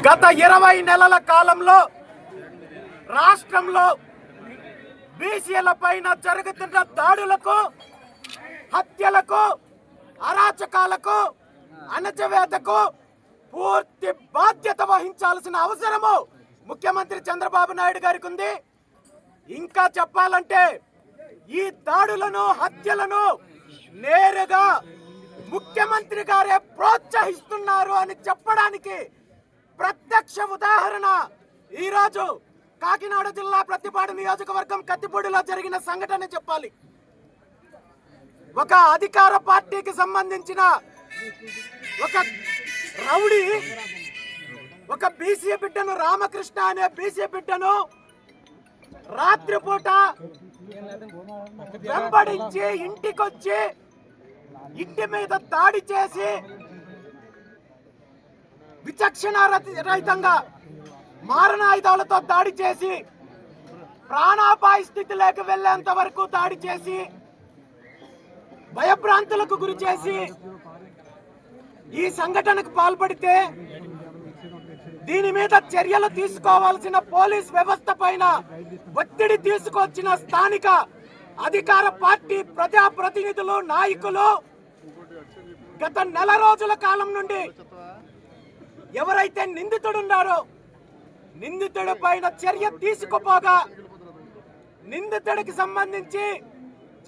గత 20 నెలల కాలంలో రాష్ట్రంలో బీసీల పైన జరుగుతున్న దాడులకు, హత్యలకు, అరాచకాలకు, అణచివేతకు పూర్తి బాధ్యత వహించాల్సిన అవసరము ముఖ్యమంత్రి చంద్రబాబు నాయుడు గారికి ఉంది. ఇంకా చెప్పాలంటే ఈ దాడులను, హత్యలను నేరుగా ముఖ్యమంత్రి గారే ప్రోత్సహిస్తున్నారు అని చెప్పడానికి ప్రత్యక్ష ఉదాహరణ ఈరోజు కాకినాడ జిల్లా ప్రతిపాడు నియోజకవర్గం కత్తిపూడిలో జరిగిన సంఘటన చెప్పాలి. ఒక అధికార పార్టీకి సంబంధించిన ఒక రౌడీ ఒక బీసీ బిడ్డను, రామకృష్ణ అనే బీసీ బిడ్డను రాత్రిపూట వెంబడించి ఇంటికొచ్చి ఇంటి మీద దాడి చేసి విచక్షణ రహితంగా మారణాయుధాలతో దాడి చేసి ప్రాణాపాయ స్థితిలోకి వెళ్లేంత వరకు దాడి చేసి భయభ్రాంతులకు గురి చేసి ఈ సంఘటనకు పాల్పడితే దీని మీద చర్యలు తీసుకోవాల్సిన పోలీస్ వ్యవస్థ పైన ఒత్తిడి తీసుకొచ్చిన స్థానిక అధికార పార్టీ ప్రజాప్రతినిధులు, నాయకులు గత నెల రోజుల కాలం నుండి ఎవరైతే నిందితుడున్నారో నిందితుడి పైన చర్య తీసుకుపోగా నిందితుడికి సంబంధించి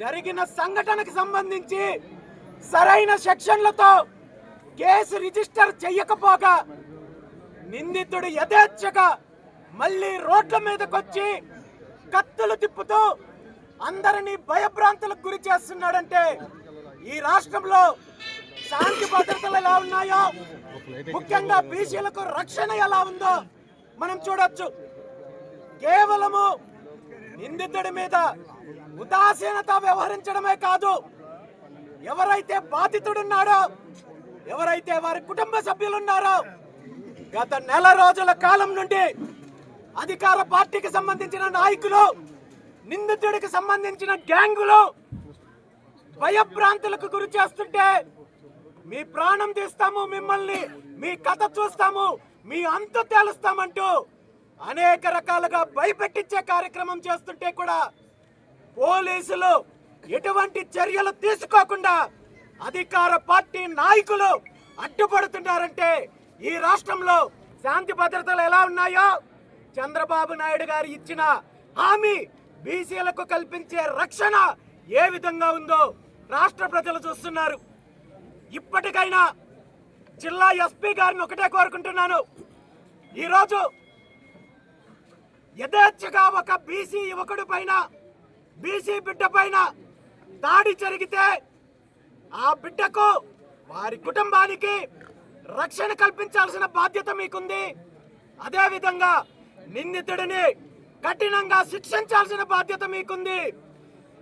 జరిగిన సంఘటనకు సంబంధించి సరైన సెక్షన్లతో కేసు రిజిస్టర్ చేయకపోగా నిందితుడు యథేచ్ఛగా మళ్ళీ రోడ్ల మీదకొచ్చి కత్తులు తిప్పుతూ అందరినీ భయభ్రాంతులకు గురి చేస్తున్నాడంటే ఈ రాష్ట్రంలో శాంతి భద్రతలు ఎలా ఉన్నాయో, ముఖ్యంగా బీసీలకు రక్షణ ఎలా ఉందో మనం చూడొచ్చు. కేవలము నిందితుడి మీద ఉదాసీనత వ్యవహరించడమే కాదు, ఎవరైతే బాధితుడున్నాడో, ఎవరైతే వారి కుటుంబ సభ్యులున్నారో గత నెల రోజుల కాలం నుండి అధికార పార్టీకి సంబంధించిన నాయకులు, నిందితుడికి సంబంధించిన గ్యాంగులు భయభ్రాంతులకు గురి చేస్తుంటే మీ ప్రాణం తీస్తాము, మిమ్మల్ని మీ కథ చూస్తాము, మీ అంతు తేలుస్తామంటూ అనేక రకాలుగా భయపెట్టించే కార్యక్రమం చేస్తుంటే కూడా పోలీసులు ఎటువంటి చర్యలు తీసుకోకుండా అధికార పార్టీ నాయకులు అడ్డుపడుతున్నారంటే ఈ రాష్ట్రంలో శాంతి భద్రతలు ఎలా ఉన్నాయో, చంద్రబాబు నాయుడు గారు ఇచ్చిన హామీ బీసీలకు కల్పించే రక్షణ ఏ విధంగా ఉందో రాష్ట్ర ప్రజలు చూస్తున్నారు. ఇప్పటికైనా జిల్లా ఎస్పీ గారిని ఒకటే కోరుకుంటున్నాను, ఈరోజు యథేచ్ఛగా ఒక బీసీ యువకుడి పైన, బీసీ బిడ్డ పైన దాడి జరిగితే ఆ బిడ్డకు, వారి కుటుంబానికి రక్షణ కల్పించాల్సిన బాధ్యత మీకుంది. అదేవిధంగా నిందితుడిని కఠినంగా శిక్షించాల్సిన బాధ్యత మీకుంది.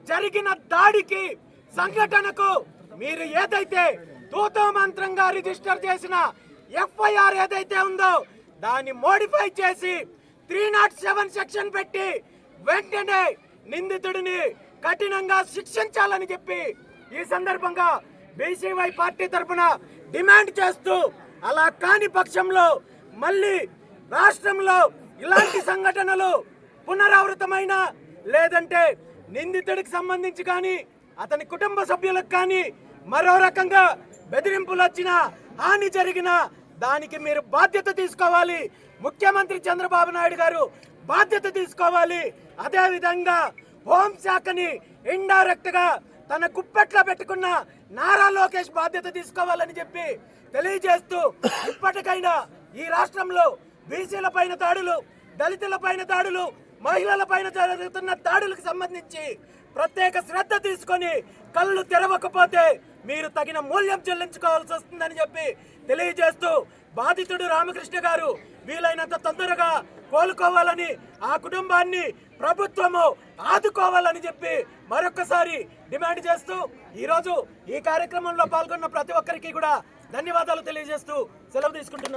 జరిగిన దాడికి, సంఘటనకు మీరు ఏదైతే తూతూ మంత్రంగా రిజిస్టర్ చేసిన ఎఫ్ఐఆర్ ఏదైతే ఉందో దాన్ని మోడిఫై చేసి 307 సెక్షన్ పెట్టి వెంటనే నిందితుడిని కఠినంగా శిక్షించాలని చెప్పి ఈ సందర్భంగా బీసీవై పార్టీ తరఫున డిమాండ్ చేస్తూ, అలా కాని పక్షంలో మళ్ళీ రాష్ట్రంలో ఇలాంటి సంఘటనలు పునరావృతమైన, లేదంటే నిందితుడికి సంబంధించి కానీ అతని కుటుంబ సభ్యులకు కానీ మరో రకంగా బెదిరింపులు వచ్చినా, హాని జరిగినా దానికి మీరు బాధ్యత తీసుకోవాలి. ముఖ్యమంత్రి చంద్రబాబు నాయుడు గారు బాధ్యత తీసుకోవాలి. అదేవిధంగా హోంశాఖని ఇండైరెక్ట్ గా తన గుప్పెట్లో పెట్టుకున్న నారా లోకేష్ బాధ్యత తీసుకోవాలని చెప్పి తెలియజేస్తూ, ఇప్పటికైనా ఈ రాష్ట్రంలో బీసీల పైన దాడులు, దళితుల పైన దాడులు, మహిళల పైన జరుగుతున్న దాడులకు సంబంధించి ప్రత్యేక శ్రద్ధ తీసుకొని కళ్ళు తెరవకపోతే మీరు తగిన మూల్యం చెల్లించుకోవాల్సి వస్తుందని చెప్పి తెలియజేస్తూ, బాధితుడు రామకృష్ణ గారు వీలైనంత తొందరగా కోలుకోవాలని, ఆ కుటుంబాన్ని ప్రభుత్వము ఆదుకోవాలని చెప్పి మరొకసారి డిమాండ్ చేస్తూ ఈరోజు ఈ కార్యక్రమంలో పాల్గొన్న ప్రతి ఒక్కరికి కూడా ధన్యవాదాలు తెలియజేస్తూ సెలవు తీసుకుంటున్నాను.